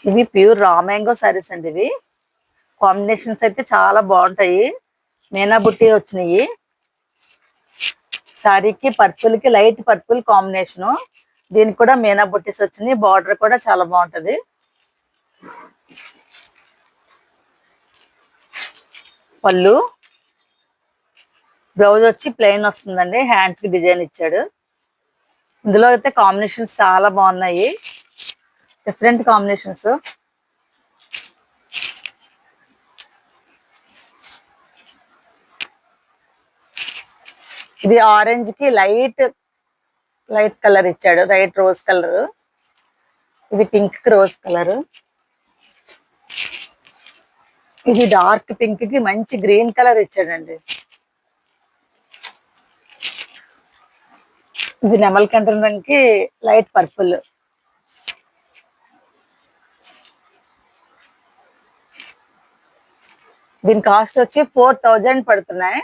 ఇవి pure raw mango saris అండి. ఇవి కాంబినేషన్స్ అయితే చాలా బాగుంటాయి. మీనా బుట్టి వచ్చినాయి. సారీకి పర్పుల్ కి లైట్ పర్పుల్ కాంబినేషన్. దీనికి కూడా మీనా బుట్టీస్ వచ్చినాయి. బార్డర్ కూడా చాలా బాగుంటది. పళ్ళు, బ్లౌజ్ వచ్చి ప్లెయిన్ వస్తుందండి. హ్యాండ్స్ కి డిజైన్ ఇచ్చాడు. ఇందులో అయితే కాంబినేషన్స్ చాలా బాగున్నాయి. Different combinations. ఇది ఆరెంజ్ కి లైట్ కలర్ ఇచ్చాడు. Light rose colour. ఇది పింక్ కి రోజ్ కలర్. ఇది డార్క్ పింక్ కి మంచి గ్రీన్ కలర్ ఇచ్చాడండి. ఇది నెమలికంఠ రంగుకి లైట్ పర్పుల్. దీని కాస్ట్ వచ్చి 4000 పడుతున్నాయి.